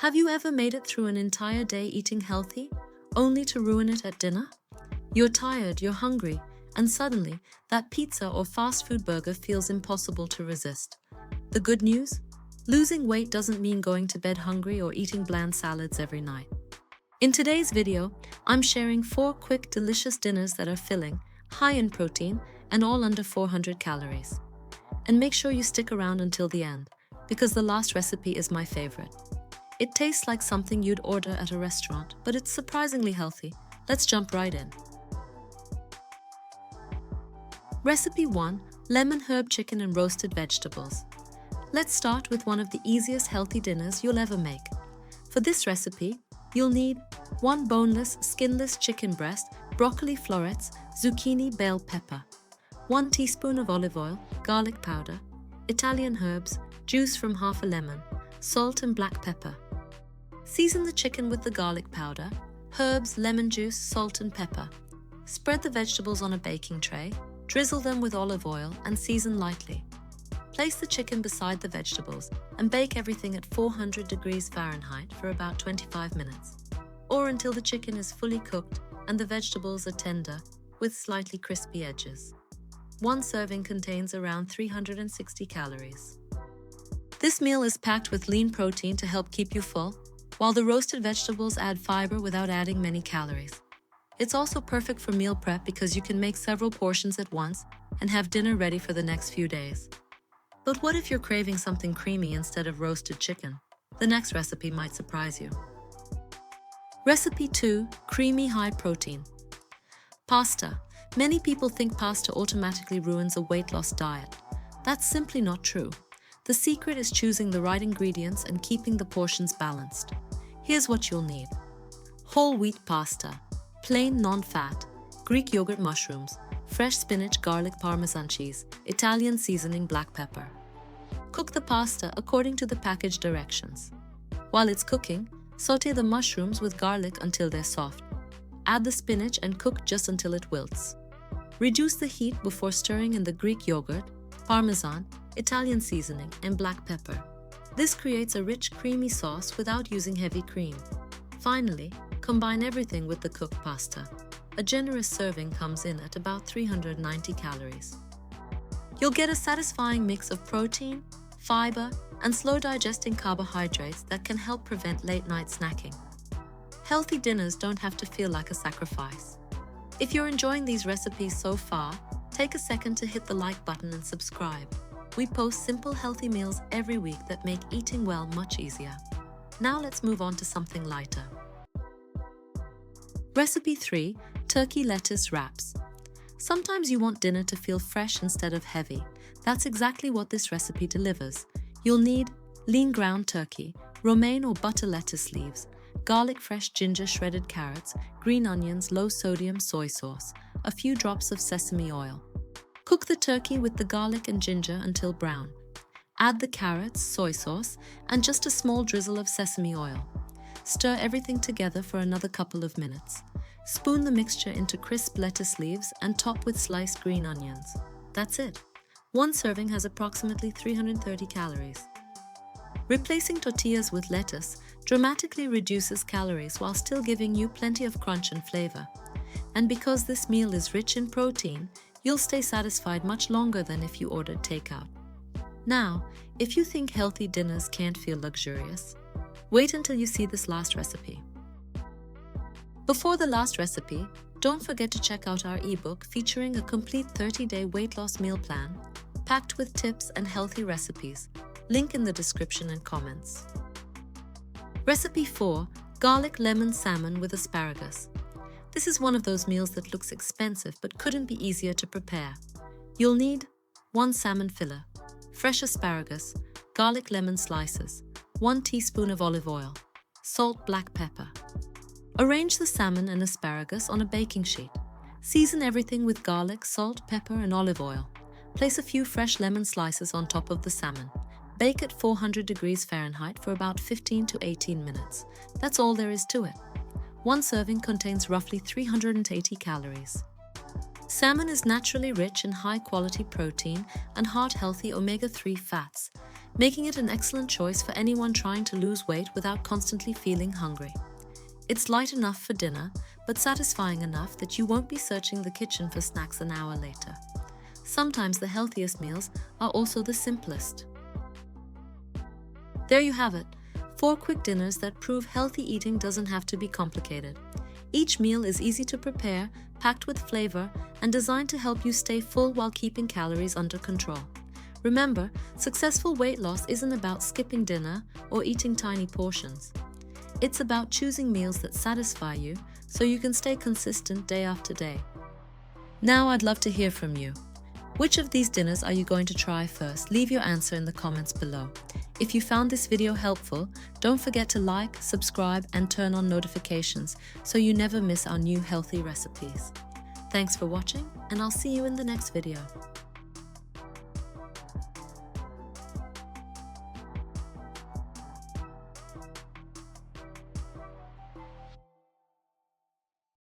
Have you ever made it through an entire day eating healthy, only to ruin it at dinner? You're tired, you're hungry, and suddenly, that pizza or fast food burger feels impossible to resist. The good news? Losing weight doesn't mean going to bed hungry or eating bland salads every night. In today's video, I'm sharing 4 quick, delicious dinners that are filling, high in protein, and all under 400 calories. And make sure you stick around until the end, because the last recipe is my favorite. It tastes like something you'd order at a restaurant, but it's surprisingly healthy. Let's jump right in. Recipe 1: Lemon herb chicken and roasted vegetables. Let's start with one of the easiest healthy dinners you'll ever make. For this recipe, you'll need 1 boneless, skinless chicken breast, broccoli florets, zucchini, bell pepper, 1 teaspoon of olive oil, garlic powder, Italian herbs, juice from half a lemon, salt and black pepper. Season the chicken with the garlic powder, herbs, lemon juice, salt and pepper. Spread the vegetables on a baking tray, drizzle them with olive oil and season lightly. Place the chicken beside the vegetables and bake everything at 400 degrees Fahrenheit for about 25 minutes, or until the chicken is fully cooked and the vegetables are tender with slightly crispy edges. 1 serving contains around 360 calories. This meal is packed with lean protein to help keep you full, while the roasted vegetables add fiber without adding many calories. It's also perfect for meal prep because you can make several portions at once and have dinner ready for the next few days. But what if you're craving something creamy instead of roasted chicken? The next recipe might surprise you. Recipe 2: Creamy high protein. Pasta. Many people think pasta automatically ruins a weight loss diet. That's simply not true. The secret is choosing the right ingredients and keeping the portions balanced. Here's what you'll need: whole wheat pasta, plain non-fat, Greek yogurt mushrooms, fresh spinach, garlic, Parmesan cheese, Italian seasoning, black pepper. Cook the pasta according to the package directions. While it's cooking, sauté the mushrooms with garlic until they're soft. Add the spinach and cook just until it wilts. Reduce the heat before stirring in the Greek yogurt, Parmesan, Italian seasoning, and black pepper. This creates a rich, creamy sauce without using heavy cream. Finally, combine everything with the cooked pasta. A generous serving comes in at about 390 calories. You'll get a satisfying mix of protein, fiber, and slow-digesting carbohydrates that can help prevent late-night snacking. Healthy dinners don't have to feel like a sacrifice. If you're enjoying these recipes so far, take a second to hit the like button and subscribe. We post simple, healthy meals every week that make eating well much easier. Now let's move on to something lighter. Recipe 3: Turkey lettuce wraps. Sometimes you want dinner to feel fresh instead of heavy. That's exactly what this recipe delivers. You'll need lean ground turkey, romaine or butter lettuce leaves, garlic, fresh ginger, shredded carrots, green onions, low sodium soy sauce, a few drops of sesame oil. Cook the turkey with the garlic and ginger until brown. Add the carrots, soy sauce, and just a small drizzle of sesame oil. Stir everything together for another couple of minutes. Spoon the mixture into crisp lettuce leaves and top with sliced green onions. That's it. 1 serving has approximately 330 calories. Replacing tortillas with lettuce dramatically reduces calories while still giving you plenty of crunch and flavor. And because this meal is rich in protein, you'll stay satisfied much longer than if you ordered takeout. Now, if you think healthy dinners can't feel luxurious, wait until you see this last recipe. Before the last recipe, don't forget to check out our ebook featuring a complete 30-day weight loss meal plan, packed with tips and healthy recipes. Link in the description and comments. Recipe 4: Garlic lemon salmon with asparagus. This is one of those meals that looks expensive but couldn't be easier to prepare. You'll need 1 salmon fillet, fresh asparagus, garlic lemon slices, 1 teaspoon of olive oil, salt, black pepper. Arrange the salmon and asparagus on a baking sheet. Season everything with garlic, salt, pepper, and olive oil. Place a few fresh lemon slices on top of the salmon. Bake at 400 degrees Fahrenheit for about 15 to 18 minutes. That's all there is to it. 1 serving contains roughly 380 calories. Salmon is naturally rich in high-quality protein and heart-healthy omega-3 fats. making it an excellent choice for anyone trying to lose weight without constantly feeling hungry. It's light enough for dinner, but satisfying enough that you won't be searching the kitchen for snacks an hour later. Sometimes the healthiest meals are also the simplest. There you have it, 4 quick dinners that prove healthy eating doesn't have to be complicated. Each meal is easy to prepare, packed with flavor, and designed to help you stay full while keeping calories under control. Remember, successful weight loss isn't about skipping dinner or eating tiny portions. It's about choosing meals that satisfy you so you can stay consistent day after day. Now I'd love to hear from you. Which of these dinners are you going to try first? Leave your answer in the comments below. If you found this video helpful, don't forget to like, subscribe, and turn on notifications so you never miss our new healthy recipes. Thanks for watching, and I'll see you in the next video.